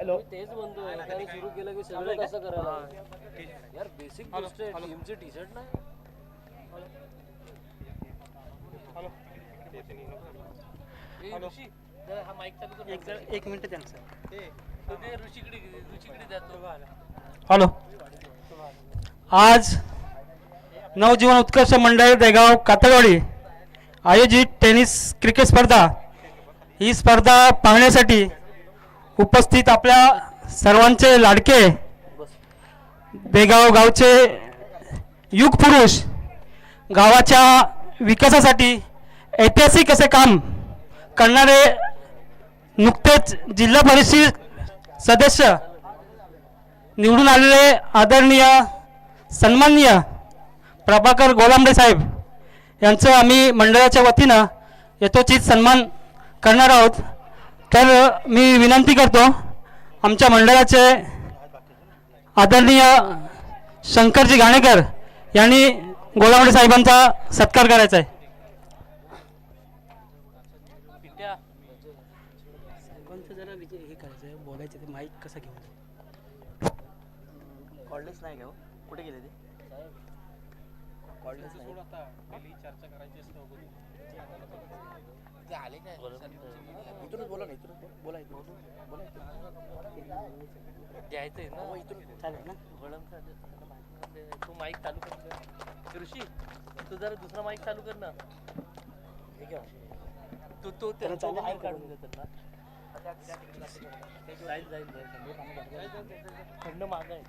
तेच म्हणतो एकाने सुरू केलं की सगळं कसं करायला यार बेसिक गोष्ट आहे टीमचे टी शर्ट नाही हा माईक चालू कर एक मिनिट त्यांचं ऋषीकडे जातो हॅलो. आज नवजीवन उत्कर्ष मंडळ देगाव कातळवाडी आयोजित टेनिस क्रिकेट स्पर्धा ही स्पर्धा पाहण्यासाठी उपस्थित आपल्या सर्वांचे लाडके देगाव गावचे युग पुरुष गावाच्या विकासासाठी ऐतिहासिक असे काम करणारे नुकतेच जिल्हा परिषद सदस्य निवडून आलेले आदरणीय सन्माननीय प्रभाकर गोलांबे साहेब यांचं आम्ही मंडळाच्या वतीनं यथोचित सन्मान करणार आहोत. तर मी विनंती करतो आमच्या मंडळाचे आदरणीय शंकरजी घाणेकर यांनी गोलांबे साहेबांचा सत्कार करायचा आहे. जरा हे करायचं आहे बोलायचं ते माईक कसं घेऊन कॉलेज नाही घेऊ कुठे गेले ते कॉलेज नाही चर्चा करायची असते ते आले काय इथूनच बोला ना इथून बोला बोला द्यायचंय ना इथून चालेल ना. तू माईक चालू कर ऋषी तू जरा दुसरा माईक चालू कर ना तो त्यांचा माईक काढून देतात ना जाईल थंड माग आहे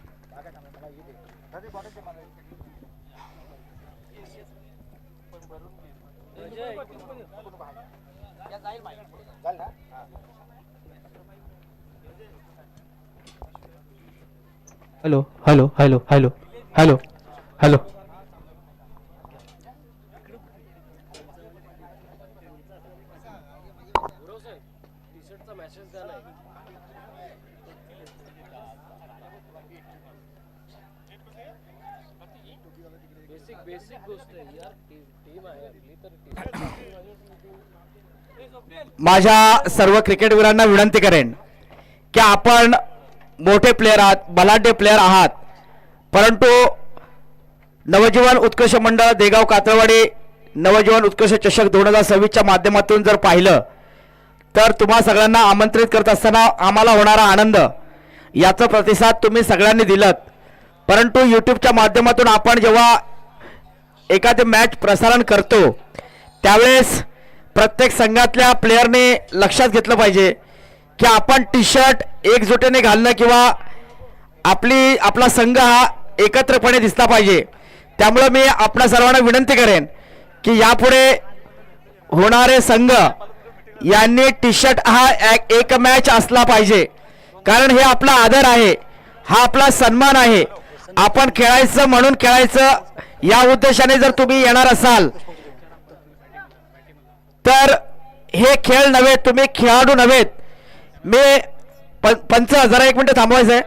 hello hello hello hello hello hello. T शर्टचा मेसेज द्या नाही बेसिक गोष्ट आहे यार टीम आहे आपली तर माझ्या सर्व क्रिकेटवीरांना विनंती करेन की आपण मोठे प्लेयर आहात बलाढ्य प्लेयर आहात परंतु नवजीवन उत्कर्ष मंडळ देगाव कातळवाडी नवजीवन उत्कर्ष चषक 2026च्या माध्यमातून जर पाहिलं तर तुम्हा सगळ्यांना आमंत्रित करत असताना आम्हाला होणारा आनंद याचा प्रतिसाद तुम्ही सगळ्यांनी दिलात. परंतु यूट्यूबच्या माध्यमातून आपण जेव्हा एखादे मॅच प्रसारण करतो त्यावेळेस प्रत्येक संघातल्या प्लेयरने लक्षात घेतलं पाहिजे की आपण टी शर्ट एकजुटीने घालणं किंवा आपला संघ हा एकत्रपणे दिसला पाहिजे. त्यामुळे मी आपल्या सर्वांना विनंती करेन की यापुढे होणारे संघ यांनी टी शर्ट हा एक मॅच असला पाहिजे कारण हे आपला आदर आहे हा आपला सन्मान आहे. आपण खेळायचं म्हणून खेळायचं या उद्देशाने जर तुम्ही येणार असाल तर हे खेळ नव्हे तुम्ही खेळाडू नव्हेत. मी पंच जरा एक मिनिट थांबवायचं आहे.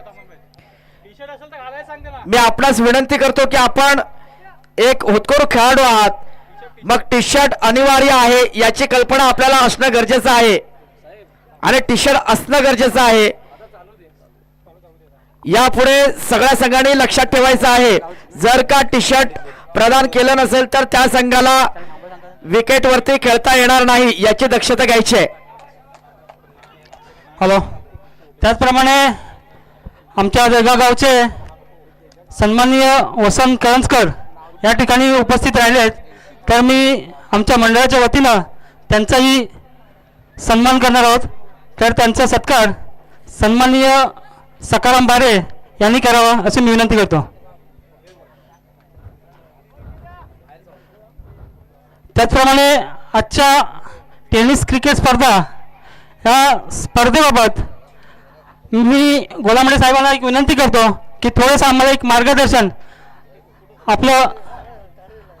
मी आपणास विनंती करतो की आपण एक होतकरू खेळाडू आहात मग टी शर्ट अनिवार्य आहे याची कल्पना आपल्याला असणं गरजेचं आहे आणि टी शर्ट असणं गरजेचं आहे. यापुढे सगळ्या संघांनी लक्षात ठेवायचं आहे जर का टी शर्ट प्रदान केलं नसेल तर त्या संघाला विकेटवरती खेळता येणार नाही याची दक्षता घ्यायची आहे. हॅलो. त्याचप्रमाणे आमच्या देगाव गावचे सन्माननीय वसंत करंजकर या ठिकाणी उपस्थित राहिले आहेत. तर मी आमच्या मंडळाच्या वतीनं त्यांचाही सन्मान करणार आहोत. तर त्यांचा सत्कार सन्माननीय सकाराम बारे यांनी करावा अशी मी विनंती करतो. त्याचप्रमाणे आजच्या टेनिस क्रिकेट स्पर्धा या स्पर्धेबाबत मी गोलांबे साहेबांना एक विनंती करतो की थोडंसं आम्हाला एक मार्गदर्शन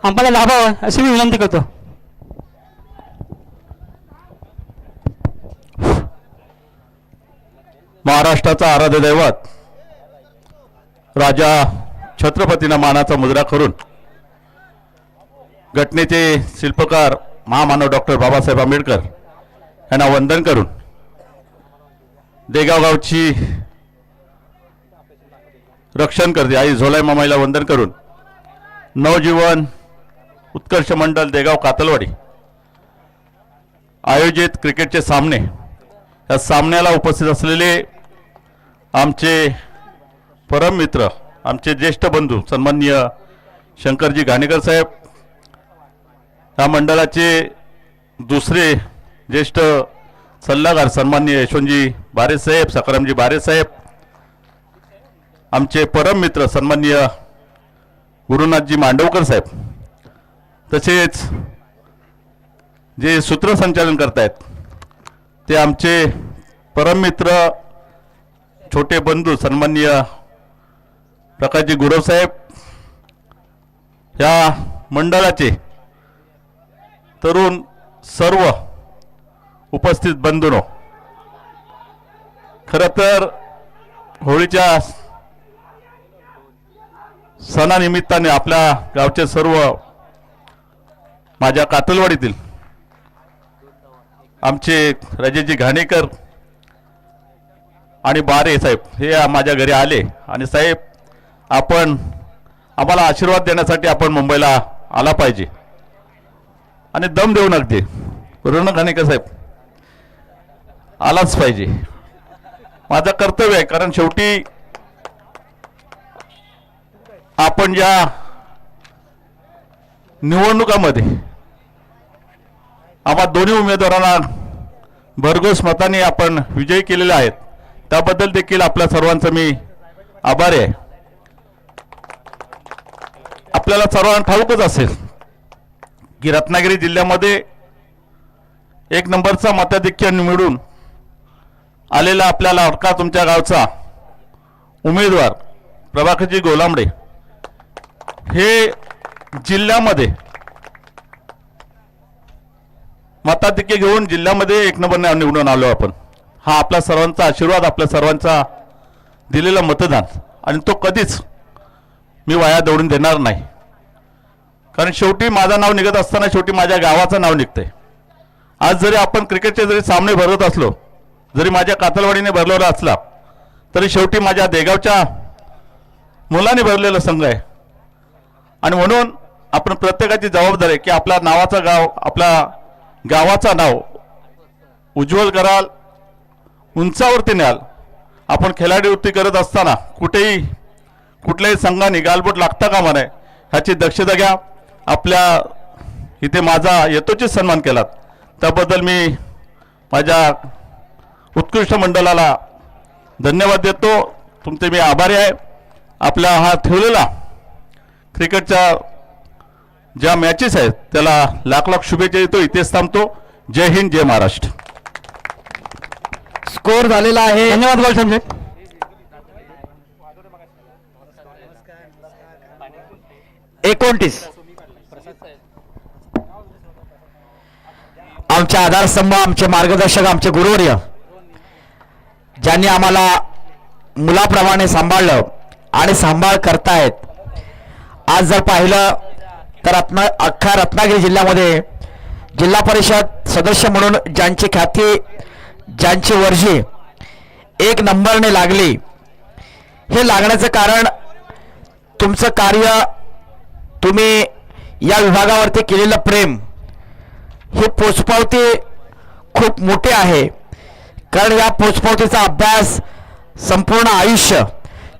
आम्हाला लाभावं अशी मी विनंती करतो. महाराष्ट्राचा आराध्य दैवत राजा छत्रपतींना मानाचा मुजरा करून घटनेचे शिल्पकार महामानव डॉक्टर बाबासाहेब आंबेडकर यांना वंदन करून देगाव गावची रक्षण करते आई झोलाई मामाईला वंदन करून नवजीवन उत्कर्ष मंडळ देगाव कातलवाडी आयोजित क्रिकेटचे सामने, या सामन्याला उपस्थित असलेले आमचे परम मित्र, आमचे ज्येष्ठ बंधू सन्माननीय शंकरजी घाणेकर साहेब, या मंडळाचे दुसरे ज्येष्ठ सल्लागार सन्माननीय यशवंतजी बारे साहेब, सकारामजी बारे साहेब, आमचे परम मित्र सन्माननीय गुरुनाथजी मांडवकर साहेब, तसेच जे सूत्रसंचालन करतायत ते आमचे परम मित्र छोटे बंधू सन्माननीय प्रकाशजी गुरव साहेब, या मंडळाचे तरुण सर्व उपस्थित बंधूंनो, खरं तर होळीच्या सणानिमित्ताने आपल्या गावचे सर्व माझ्या कातलवाडीतील आमचे राजेजी घाणेकर आणि बारे साहेब हे माझ्या घरी आले आणि साहेब आपण आम्हाला आशीर्वाद देण्यासाठी आपण मुंबईला आला पाहिजे आणि दम देऊ नका बरोबर ना घाणेकर साहेब, आलाच पाहिजे, माझं कर्तव्य आहे. कारण शेवटी आपण ज्या निवडणुकामध्ये आम्हा दोन्ही उमेदवारांना भरघोस मताने आपण विजयी केलेले आहेत, त्याबद्दल देखील आपल्या सर्वांचं मी आभारी आहे. आपल्याला सर्वांना ठाऊकच असेल की रत्नागिरी जिल्ह्यामध्ये एक नंबरचा मताधिक्य मिळून आलेला आपल्या लाडका तुमच्या गावचा उमेदवार प्रभाकरजी गोलांबडे हे जिल्ह्यामध्ये मताधिक्य घेऊन जिल्ह्यामध्ये एक नंबरने निवडून आलो आपण. हा आपल्या सर्वांचा आशीर्वाद, आपल्या सर्वांचा दिलेला मतदान, आणि तो कधीच मी वाया दौडून देणार नाही. कारण शेवटी माझं नाव निघत असताना शेवटी माझ्या गावाचं नाव निघतंय. आज जरी आपण क्रिकेटचे जरी सामने भरत असलो, जरी माझ्या कातलवाडीने भरलेला असला, तरी शेवटी माझ्या देगावच्या मुलाने भरलेला संघ आहे. आणि म्हणून आपण प्रत्येकाची जबाबदारी आहे की आपल्या नावाचं गाव, आपल्या गावाचं नाव उज्ज्वल कराल, उंचावरती न्याल. आपण खेळाडू वृत्ती करत असताना कुठेही कुठल्याही संघाने गालबोट लागता कामा नये ह्याची दक्षता घ्या. आपल्या इथे माझा यथोचित सन्मान केलात त्याबद्दल मी माझ्या उत्कृष्ट मंडळाला धन्यवाद देतो. तुमचे मी आभारी आहे. आपला हा ठेवलेला क्रिकेटच्या ज्या मॅचेस आहेत त्याला लाख लाख शुभेच्छा देतो. इथेच थांबतो. जय हिंद, जय महाराष्ट्र. स्कोर झालेला आहे. धन्यवाद गोलशन साहेब. 29. आमचे आधारस्तंभ, आमचे मार्गदर्शक, आमचे गुरुवर्य ज्यांनी आम्हाला मुलाप्रमाणे सांभाळलं आणि सांभाळ करतायत. आज जर पाहिलं तर अख्खा रत्नागिरी जिल्ह्यामध्ये जिल्हा परिषद सदस्य म्हणून ज्यांची ख्याती, ज्यांची वर्जी एक नंबरने लागली, हे लागण्याचं कारण तुमचं कार्य, तुम्ही या विभागावरती केलेलं प्रेम, ही पोचपावती खूप मोठी आहे. कारण या पोचपावतीचा अभ्यास संपूर्ण आयुष्य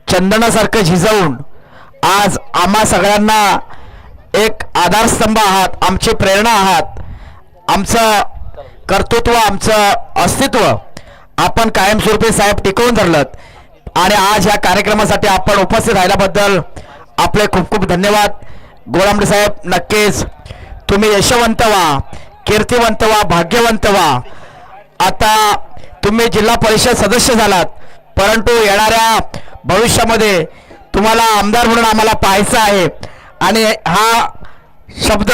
चंदनासारखं झिजवून आज आम्हा सगळ्यांना एक आधारस्तंभ आहात, आमची प्रेरणा आहात. आमचं कर्तृत्व, आमचं अस्तित्व आपण कायमस्वरूपी साहेब टिकवून धरलं. आणि आज या कार्यक्रमासाठी आपण उपस्थित राहिल्याबद्दल आपले खूप खूप धन्यवाद. गोलांबडे साहेब, नक्कीच तुम्ही यशवंत व्हा, कीर्तिवंत व्हा, भाग्यवंत व्हा. आता तुम्ही जिल्हा परिषद सदस्य झालात, परंतु येणाऱ्या भविष्यामध्ये तुम्हाला आमदार म्हणून आम्हाला पाहायचं आहे. आणि हा शब्द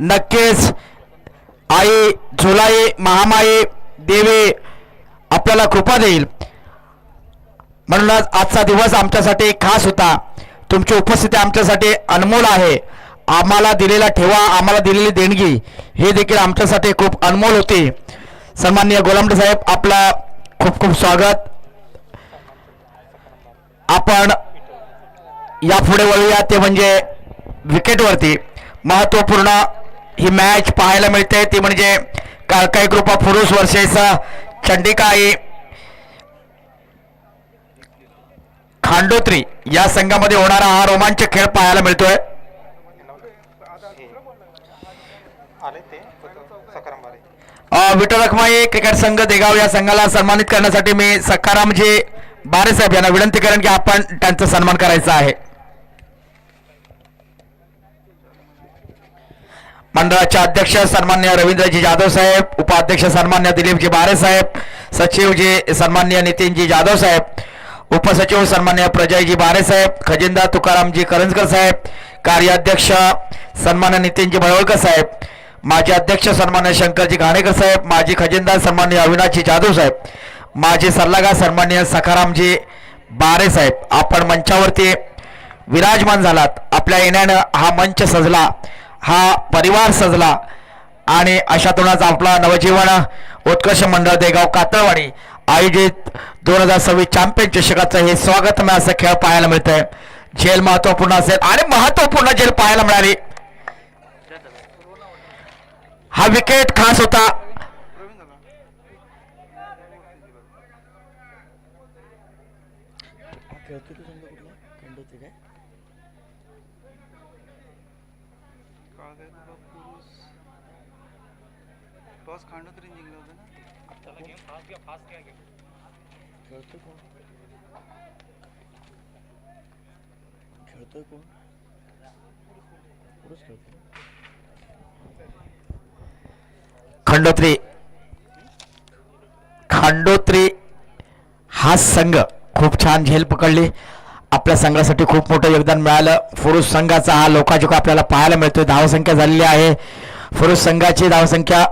नक्कीच आई झुलाई महामाई देवी आपल्याला कृपा देईल. म्हणूनच आजचा दिवस आमच्यासाठी खास होता. तुमची उपस्थिती आमच्यासाठी अनमोल आहे. आम्हाला दिलेला ठेवा, आम्हाला दिलेली देणगी हे देखील आमच्यासाठी खूप अनमोल होती. सन्माननीय गोलांबडे साहेब, आपला खूप खूप स्वागत. आपण यापुढे वळूया ते म्हणजे विकेटवरती महत्वपूर्ण ही मॅच पाहायला मिळते ती म्हणजे काळकाई ग्रुप ऑफ पुरुष वर्सेस चंडिकाई खांडोत्री या संघामध्ये होणारा हा रोमांचक खेळ पाहायला मिळतोय. विठ्ठल रखमाई क्रिकेट संघ देगाव या संघाला सन्मानित करण्यासाठी मी सखारामजी बारेसाहेब यांना विनंती करेन की आपण त्यांचा सन्मान करायचा आहे. मंडळाचे अध्यक्ष सन्मान्य रवींद्रजी जाधव साहेब, उपाध्यक्ष सन्मान्य दिलीपजी बारेसाहेब, सचिवजी सन्मान्य नितीनजी जाधव साहेब, उपसचिव सन्मान्य प्रजयजी बारेसाहेब, खजिनदार तुकारामजी करंजकर साहेब, कार्याध्यक्ष सन्मान्य नितीनजी भळवळकर साहेब, माजी अध्यक्ष सन्मान्य शंकरजी घाणेकर साहेब, माजी खजिनदार सन्मान्य अविनाशजी जाधव साहेब, माजी सल्लागार सन्मान्य सखारामजी बारेसाहेब, आपण मंचावरती विराजमान झालात. आपल्या येण्यानं हा मंच सजला, हा परिवार सजला आणि अशातूनच आपला नवजीवन उत्कर्ष मंडळ देगाव कातळवाडी आयोजित 2026 चॅम्पियन चषकाचं हे स्वागतमय असं खेळ पाहायला मिळतंय. झेल महत्वपूर्ण असेल आणि महत्वपूर्ण झेल पाहायला मिळाली. हा विकेट खास होता. खांडोत्री हा संघ खूप छान झेल पकडली. आपल्या संघासाठी खूप मोठं योगदान मिळालं. पुरुष संघाचा हा लोकाजोग आपल्याला पाहायला मिळतोय. धावसंख्या झालेली आहे पुरुष संघाची धावसंख्या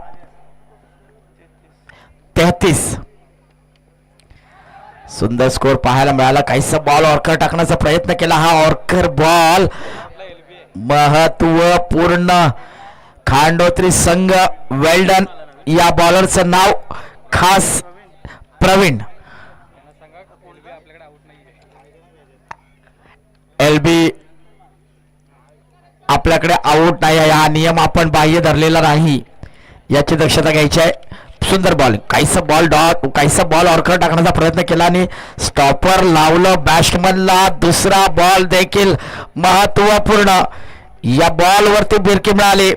33. सुंदर स्कोर पाहायला मिळाला. काहीसा बॉल ऑर्कर टाकण्याचा प्रयत्न केला. हा ऑर्कर बॉल महत्वपूर्ण. खांडोत्री संघ वेल्डन. या बॉलरचं नाव खास प्रवीण. एलबी आपल्याकडे आउट नाही आहे. हा नियम आपण बाह्य धरलेला नाही, याची दक्षता घ्यायची आहे. सुंदर बॉल. काहीसा बॉल ऑर्कर टाकण्याचा प्रयत्न केला आणि स्टॉपर लावलं बॅट्समनला. दुसरा बॉल देखील महत्वपूर्ण. या बॉल वरती बिरकी मिळाली.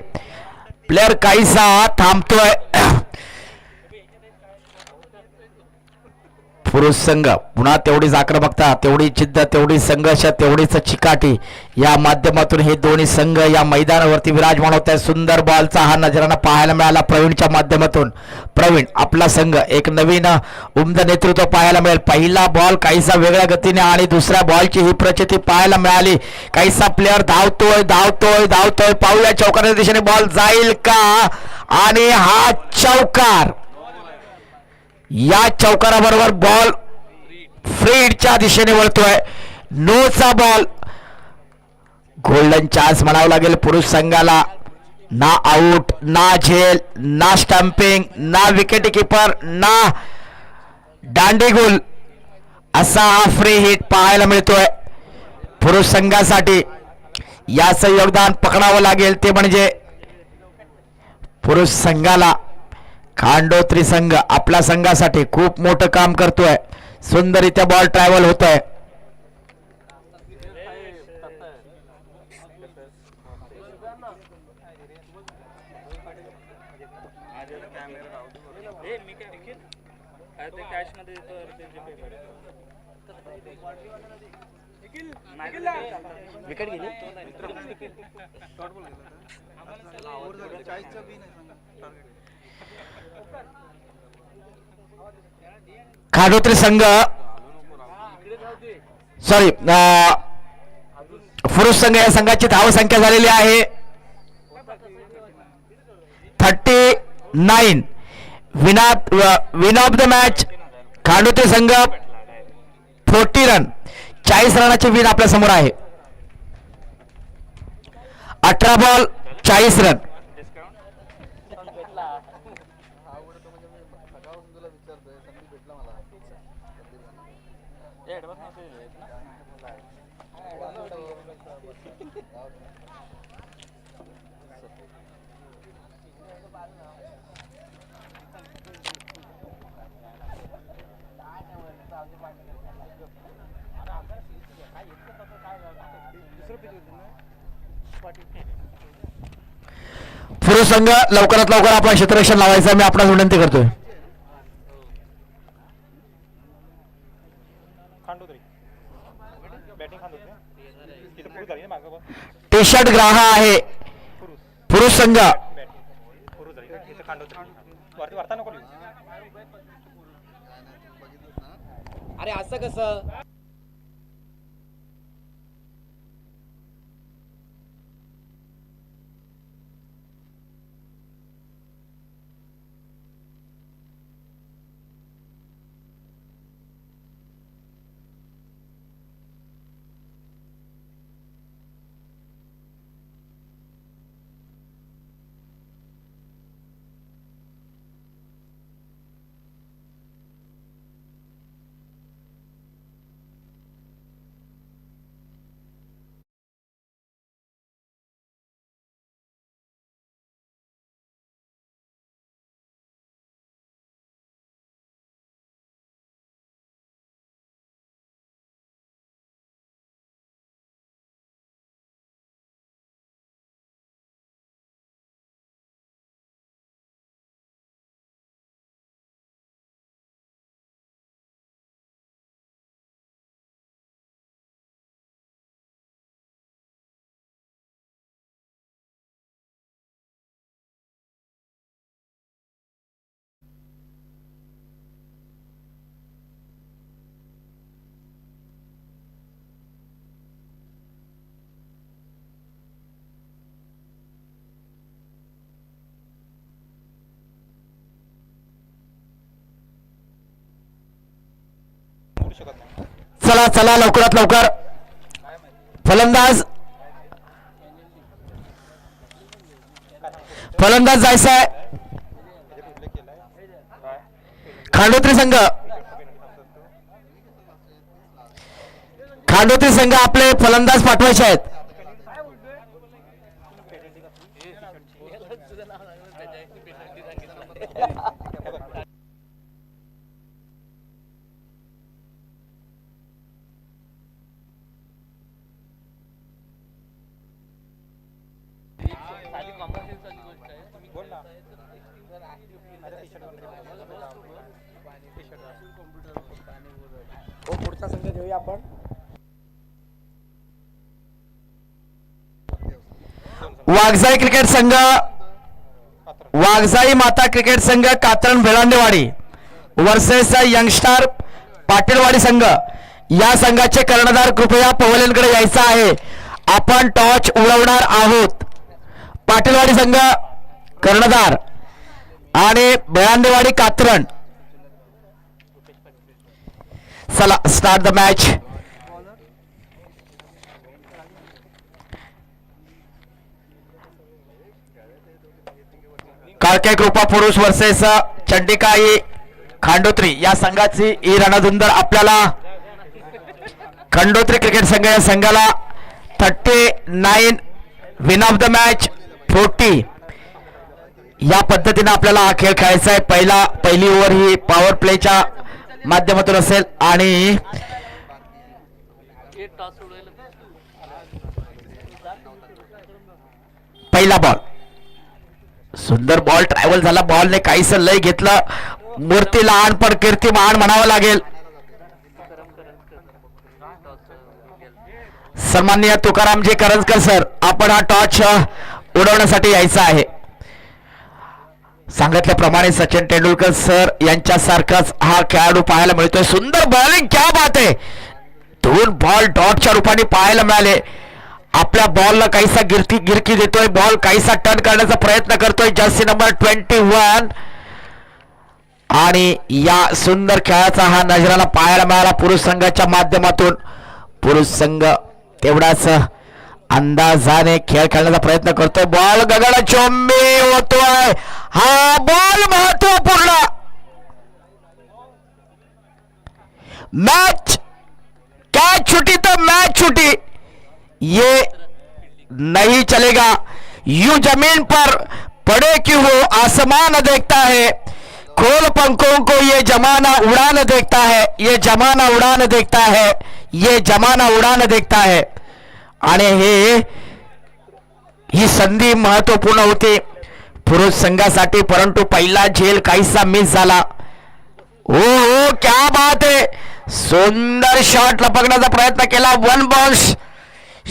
प्लेअर काहीसा थांबतोय. पुरुष संघ पुन्हा तेवढीच आक्रमकता, तेवढी जिद्द, तेवढी संघर्ष, तेवढीच चिकाटी या माध्यमातून हे दोन्ही संघ या मैदानावरती विराजमान होत आहे. सुंदर बॉलचा हा नजराना पाहायला मिळाला प्रवीणच्या माध्यमातून. प्रवीण आपला संघ एक नवीन उमद नेतृत्व पाहायला मिळेल. पहिला बॉल काहीसा वेगळ्या गतीने आणि दुसऱ्या बॉलची ही प्रचिती पाहायला मिळाली. काहीसा प्लेअर धावतोय. पाहूया चौकाराच्या दिशेने बॉल जाईल का आणि हा चौकार. या चौकाराबरोबर बॉल फ्रीडच्या दिशेने वळतोय. नोचा बॉल. गोल्डन चान्स म्हणावं लागेल पुरुष संघाला. ना आउट, ना झेल, ना स्टंपिंग, ना विकेट किपर, ना दांडेगुल असा हा फ्री हिट पाहायला मिळतोय पुरुष संघासाठी. याचं योगदान पकडावं लागेल ते म्हणजे पुरुष संघाला. खांडोत्री संघ आपल्या संघासाठी खूप मोठं काम करतोय. सुंदररित्या बॉल ट्रॅव्हल होतोय. विकेट गेली. खांडोत्री संघ पुरुष संघ या संघाची धावसंख्या झालेली आहे 39. विन ऑफ द मॅच खांडोत्री संघ 40 रन. 40 रनाची विन आपल्या समोर आहे. 18 बॉल 40 रन. पुरुष संघ लवकरात लवकर आपला क्षेत्ररक्षण लावायचं मी आपणास विनंती करतोय. टी शर्ट ग्राह आहे पुरुष संघ. अरे असं कसं चला चला लवकरात लवकर फलंदाज जायचं आहे. खांडोत्री संघ आपले फलंदाज पाठवायचे आहेत. पुढचा संघ घेऊया आपण. वाघजाई क्रिकेट संघ, वाघजाई माता क्रिकेट संघ कातरण भेलांडेवाडी वर्सेस यंगस्टार पाटीलवाडी संघ. या संघाचे कर्णधार कृपया पवलेंकडे यायचा आहे. आपण टॉर्च उडवणार आहोत. पाटीलवाडी संघ कर्णधार आणि भेलांडेवाडी कातरण. चला स्टार्ट द मॅच. काळके कृपा पुरुष वर्सेस चंडिकाई खांडोत्री या संघाची ही रणधुंदर आपल्याला. खंडोत्री क्रिकेट संघ या संघाला 39 विन ऑफ द मॅच 40 या पद्धतीने आपल्याला हा खेळ खेळायचा आहे. पहिली ओव्हर ही पॉवर प्लेच्या माध्यमातून असेल आणि पहिला बॉल सुंदर बॉल ट्रॅव्हल झाला. बॉलने काहीस लय घेतलं. मूर्ती लहान पण कीर्ती महान म्हणावं लागेल. सन्माननीय तुकारामजी करंजकर सर, आपण हा टॉर्च उडवण्यासाठी यायचा आहे. सांगितल्याप्रमाणे सचिन तेंडुलकर सर यांच्यासारखाच हा खेळाडू पाहायला मिळतोय. सुंदर बॉलिंग, क्या बात आहे. 2 बॉल डॉटच्या रूपाने पाहायला मिळाले. आपल्या बॉलला काहीसा गिरकी देतोय. बॉल काहीसा टर्न करण्याचा प्रयत्न करतोय. जर्सी नंबर 21 आणि या सुंदर खेळाचा हा नजराला पाहायला मिळाला पुरुष संघाच्या माध्यमातून. पुरुष संघ तेवढाच अंदाजाने खेळ खेळण्याचा प्रयत्न करतोय. बॉल गगनचुंबी होतोय. हा बॉल महत्वपूर्ण. मॅच कॅच छुटी तर मॅच छुटी. ये नहीं चलेगा। यूं जमीन पर पड़े कि वो आसमान देखता है, खोल पंखों को ये जमाना उड़ान देखता है, ये जमाना उड़ान देखता है, ये जमाना उड़ान देखता है। आणि ही संधी महत्वपूर्ण होती पुरुष संघासाठी, परंतु पहिला झेल काहीसा मिस झाला। ओ क्या बात है, सुंदर शॉट लपकण्याचा प्रयत्न केला, वन बाउंस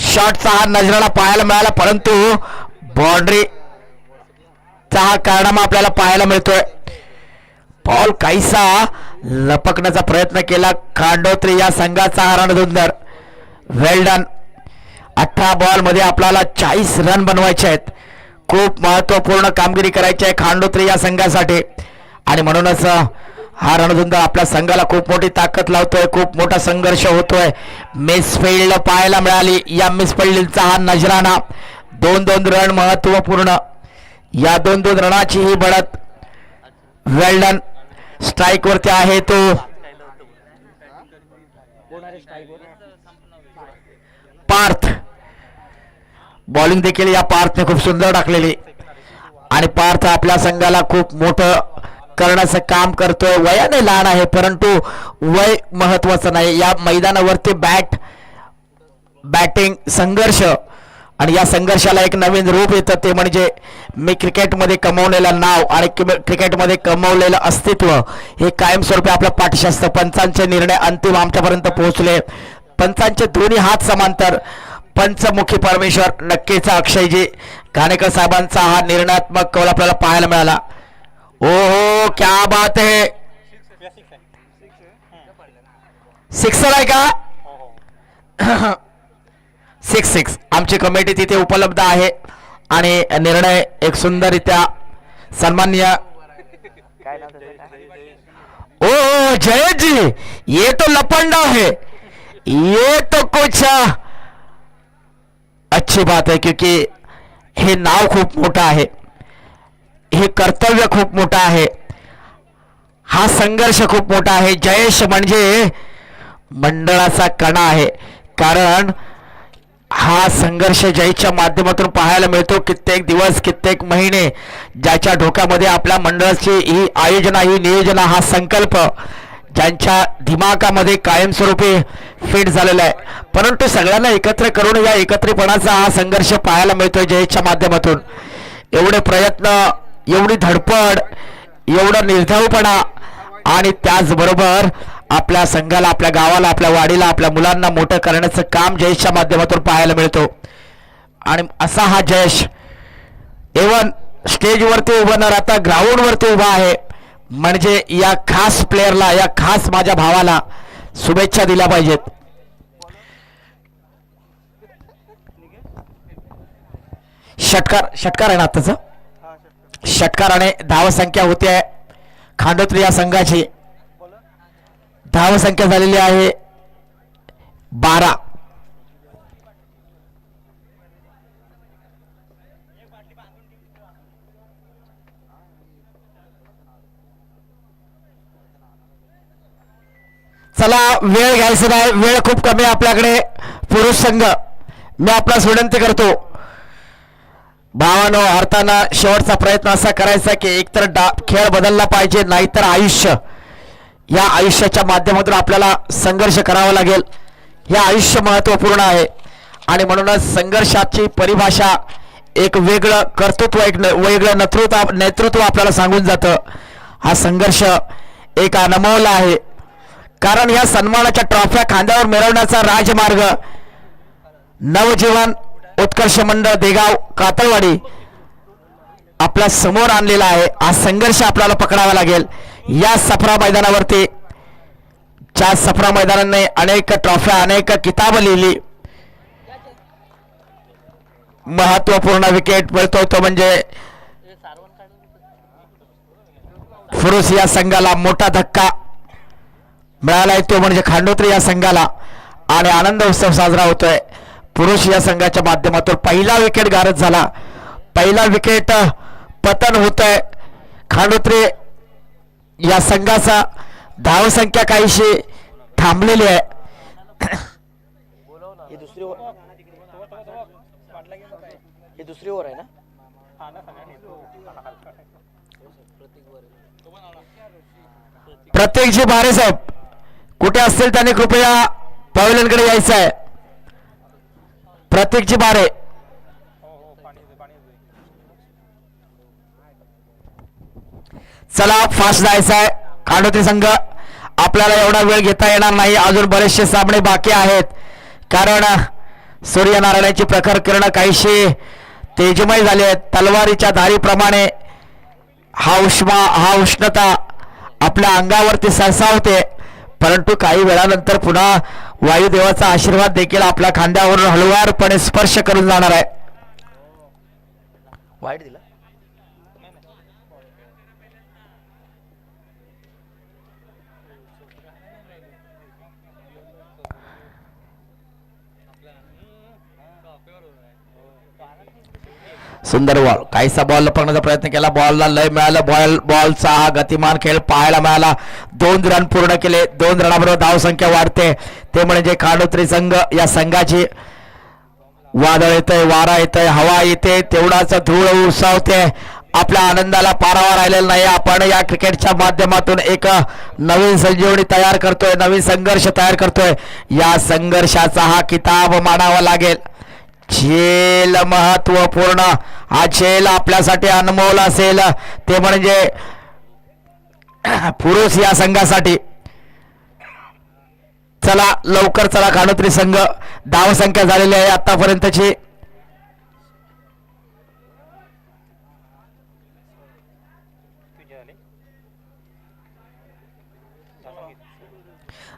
शॉटचा हा नजरेला पाहायला मिळाला, परंतु बाउंड्री चा हा कारनामा आपल्याला पाहायला मिळतोय। बॉल काहीसा लपकण्याचा प्रयत्न केला खांडोत्री या संघाचा हा रणधुंदर। वेल डन। 18 बॉल मध्ये आपल्याला 40 रन बनवायचे आहेत। खूप महत्वपूर्ण कामगिरी करायची आहे खांडोत्री या संघासाठी, आणि म्हणूनच हा रणधुंदर आपल्या संघाला खूप मोठी ताकद लावतोय, खूप मोठा संघर्ष होतोय। मिसफिल्ड पाहायला मिळाली, या मिसफिल्डचा हा नजराना 2-2 रन महत्वपूर्ण, या 2-2 रनाची ही बढत। वेल डन। स्ट्राइक वरती आहे तो पार्थ। बॉलिंग देखील या पार्थने खूप सुंदर टाकलेली, आणि पार्थ आपल्या संघाला खूप मोठं करण्याचं काम करतोय। वयाने लहान आहे, परंतु वय महत्वाचं नाही। या मैदानावरती बॅटिंग संघर्ष, आणि या संघर्षाला एक नवीन रूप येतं, ते म्हणजे मी क्रिकेटमध्ये कमवलेलं नाव आणि क्रिकेटमध्ये कमवलेलं अस्तित्व हे कायमस्वरूपी आपल्या पाठीशी असतं। पंचांचे निर्णय अंतिम आमच्यापर्यंत पोहोचले, पंचांचे दोन्ही हात समांतर, पंचमुखी परमेश्वर नक्कीच अक्षयजी घाणेकर साहेबांचा हा निर्णयात्मक कौल आपल्याला पाहायला मिळाला। ओहो क्या बात है, सिक्सर आहे का? 6 आमची कमिटी तिथे उपलब्ध आहे, आणि निर्णय एक सुंदररित्या सन्माननीय ओ जय जी, ये तो लपंडा है, ये तो कुछ अच्छी बात है, क्योंकि हे नाव खूप मोठं आहे, हे कर्तव्य खूप मोठं आहे, हा संघर्ष खूप मोठा आहे। जयेश म्हणजे मंडळाचा कणा आहे, कारण हा संघर्ष जयच्या माध्यमातून पाहायला मिळतो। कित्येक दिवस, कित्येक महिने ज्याच्या डोक्यामध्ये आपल्या मंडळाची ही आयोजना, ही नियोजन, हा संकल्प ज्यांच्या दिमागामध्ये कायमस्वरूपी फिट झालेला आहे, परंतु सगळ्यांना एकत्र करून या एकत्रितपणाचा हा संघर्ष पाहायला मिळतोय जयच्या माध्यमातून। एवढे प्रयत्न, एवढी धडपड, एवढा निर्धावपणा, आणि त्याचबरोबर आपल्या संघाला, आपल्या गावाला, आपल्या वाडीला, आपल्या मुलांना मोठं करण्याचं काम जयेशच्या माध्यमातून पाहायला मिळतो। आणि असा हा जयेश एवन स्टेजवरती उभा न राहता ग्राउंडवरती उभा आहे, म्हणजे या खास प्लेयरला, या खास माझ्या भावाला शुभेच्छा दिल्या पाहिजेत। षटकार आहे ना आताच, षटकाराने धावसंख्या होते आहे खांडोत्री या संघाची, धावसंख्या झालेली आहे 12। चला वेळ घ्यायचा नाही, वेळ खूप कमी आपल्याकडे। पुरुष संघ, मी आपल्यास विनंती करतो भावानो, हरताना शेवटचा प्रयत्न असा करायचा की एकतर खेळ बदलला पाहिजे, नाहीतर आयुष्य, या आयुष्याच्या माध्यमातून आपल्याला संघर्ष करावा लागेल। हे आयुष्य महत्वपूर्ण आहे, आणि म्हणूनच संघर्षाची परिभाषा एक वेगळं कर्तृत्व, एक वेगळं नेतृत्व आपल्याला सांगून जातं। हा संघर्ष एक अनमोल आहे, कारण या सन्मानाच्या ट्रॉफ्या खांद्यावर मिळवण्याचा राजमार्ग नवजीवन उत्कर्ष मंडळ देगाव कातळवाडी आपल्या समोर आणलेला आहे। हा संघर्ष आपल्याला पकडावा लागेल। या सफरा मैदानावरती, ज्या सफरा मैदानाने अनेक ट्रॉफ्या, अनेक किताब लिहिली, महत्वपूर्ण विकेट मिळतो तो म्हणजे फुरुस या संघाला मोठा धक्का मिळालाय, तो म्हणजे खांडोत्री या संघाला, आणि आनंद उत्सव साजरा होतोय। पुरुष या संघाच्या माध्यमातून पहिला विकेट गारद झाला, पहिला विकेट पतन होतोय खांडोत्री या संघाचा। धावसंख्या काहीशी थांबलेली आहे। ही दुसरी ओव्हर आहे ना. प्रत्येकची बारे साहेब कुठे असतील त्यांनी कृपया पॅव्हलियनकडे यायचं आहे. प्रत्येकची बारे. चला फास्ट जायचं आहे. खांडोत्री संघ आपल्याला एवढा वेळ घेता येणार नाही. अजून बरेचसे सामने बाकी आहेत. कारण सूर्यनारायणाची प्रखर किरण काहीशी तेजमय झाली आहेत. तलवारीच्या धारीप्रमाणे हा उष्णता आपल्या अंगावरती सरसावते. परंतु काही वेळानंतर पुन्हा वायुदेवाचा आशीर्वाद देखील आपल्या खांद्यावरून हळुवारपणे स्पर्श करून जाणार आहे. वाईट दिला. सुंदर बॉल. काहीसा बॉल लपवण्याचा प्रयत्न केला. बॉलला लय मिळालं. बॉलचा हा गतिमान खेळ पाहायला मिळाला. 2 रन पूर्ण केले. 2 रनाबरोबर धावसंख्या वाढते. ते म्हणजे खांडोत्री संघ या संघाची वादळ येतंय, वारा येतंय, हवा येते, तेवढाच धूळ उसावते. आपल्या आनंदाला पारावा राहिलेला नाही. आपण या क्रिकेटच्या माध्यमातून एक नवीन संजीवनी तयार करतोय, नवीन संघर्ष तयार करतोय. या संघर्षाचा हा किताब मानावा लागेल. झेल महत्वपूर्ण. हा झेल आपल्यासाठी अनमोल असेल. ते म्हणजे पुरुष या संघासाठी. चला लवकर चला. खांडोत्री संघ धावसंख्या झालेली आहे आतापर्यंतची.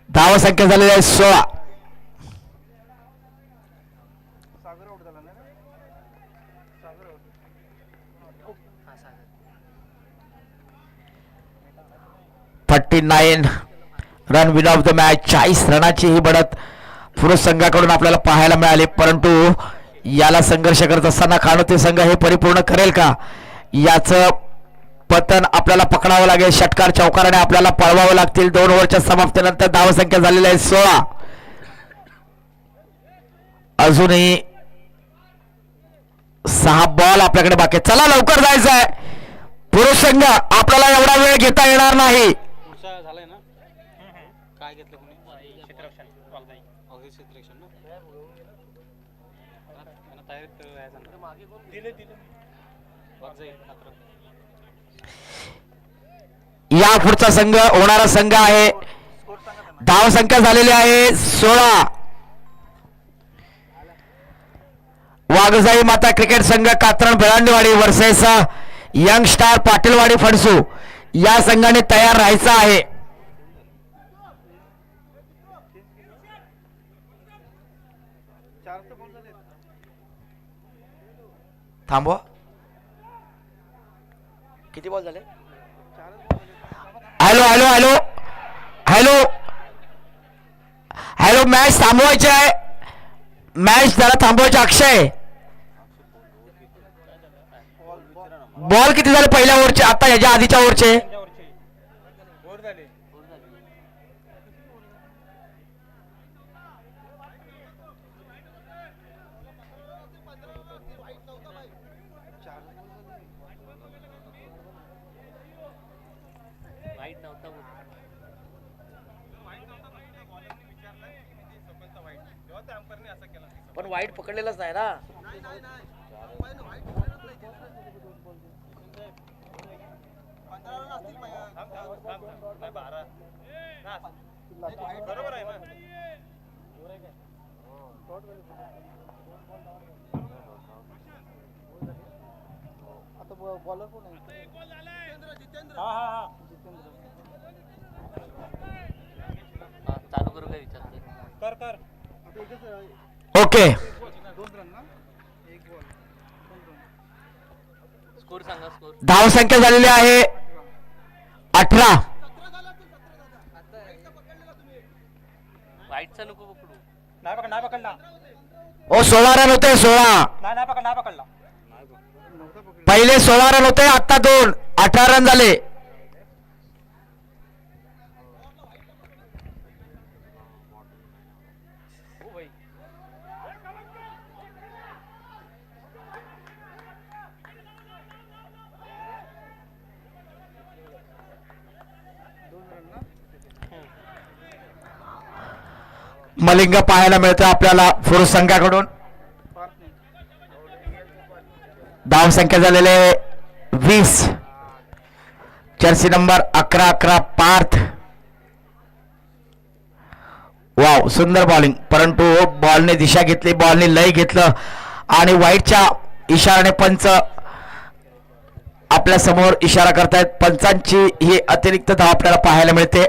धावसंख्या झालेली आहे 16. Run win of the match. 40 रनाची ही बढत पुरुष संघाकडून आपल्याला पाहायला मिळाली. परंतु याला संघर्ष करत असताना खांडोत्री संघ हे परिपूर्ण करेल का, याचं पतन आपल्याला पकडावं लागेल. षटकार चौकाराने आपल्याला पळवावं लागतील. 2 ओव्हरच्या समाप्तीनंतर धावसंख्या झालेली आहे 16. अजूनही 6 बॉल आपल्याकडे बाकी. चला लवकर जायचं आहे. पुरुष संघ आपल्याला एवढा वेळ घेता येणार नाही. झालंय ना काय घेतलं कोणी क्षेत्ररक्षण या पुढचा संघ होणारा संघ आहे. धावसंख्या झालेली आहे 16. वाघजाई माता क्रिकेट संघ कात्रण बेळांडवाडी वर्सेस यंग स्टार पाटीलवाडी फणसू या संघाने तयार राहायचं आहे. थांबवा. किती बॉल झाले. Hello hello hello hello hello. Match थांबवायची आहे. मॅच जरा थांबवायची. अक्षय बॉल किती झाले पहिल्या ओव्हरचे, आता ह्याच्या आधीच्या ओव्हरचे. पण वाईट पकडलेलंच नाही ना. बरोबर आहे ना. आता बॉलर कोण आहे. चालू करू काय विचार कर. ओके. स्कोर सांगा. स्कोर धावसंख्या झालेली आहे 18. वाईटचा नको पकडू. नाही पकडला. ओ 16 रन होते. 16 नाही पकडला. पहिले 16 रन होते. आता 2 18 रन झाले. मलिंग पाहायला मिळतो आपल्याला पुरुष संघाकडून. धाव संख्या झालेले 20. Jersey number 11 Parth. वाव, सुंदर बॉलिंग, परंतु बॉलने दिशा घेतली, बॉलने लय घेतलं आणि वाईटच्या इशाराने पंच आपल्या समोर इशारा करतायत. पंचांची ही अतिरिक्त धाव आपल्याला पाहायला मिळते.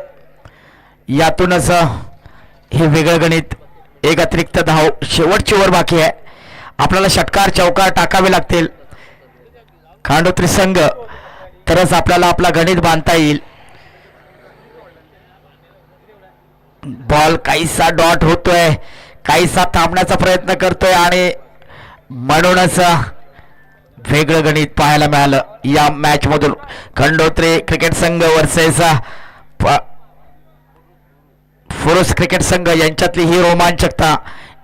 यातूनच हे वेगळं गणित. एक अतिरिक्त धाव शेवटची ओव्हर बाकी आहे. आपल्याला षटकार चौकार टाकावे लागतील खांडोत्री संघ, तरच आपल्याला आपला गणित बांधता येईल. बॉल काहीसा डॉट होतोय, काहीसा थांबण्याचा प्रयत्न करतोय आणि म्हणूनच वेगळं गणित पाहायला मिळालं या मॅच मधून. खंडोत्री क्रिकेट संघ वर्सेस पुरुष क्रिकेट संघ यांच्यातली ही रोमांचकता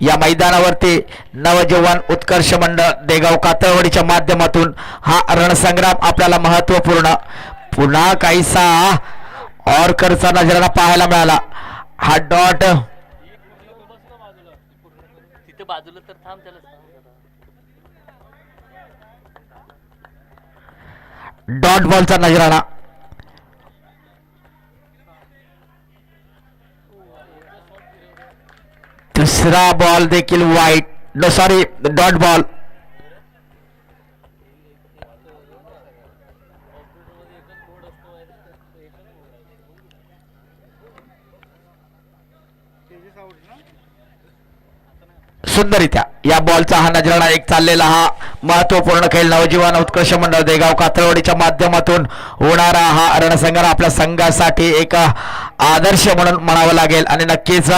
या मैदानावरती नवजीवन उत्कर्ष मंडळ देगाव कातळवाडीच्या माध्यमातून हा रणसंग्राम आपल्याला महत्वपूर्ण. पुन्हा काहीसा ऑर्करचा नजराणा पाहायला मिळाला. हा डॉट तिथे बाजूला तर थांब, त्याला सांग जरा. डॉट बॉलचा नजराणा. दुसरा बॉल देखील वाईट, सॉरी डॉट बॉल. सुंदररित्या या बॉलचा हा नजराणा एक चाललेला हा महत्वपूर्ण खेळ नवजीवन उत्कर्ष मंडळ देगाव कातळवाडीच्या माध्यमातून होणारा हा रणसंग्राम आपल्या संघासाठी एक आदर्श म्हणून म्हणावं लागेल आणि नक्कीच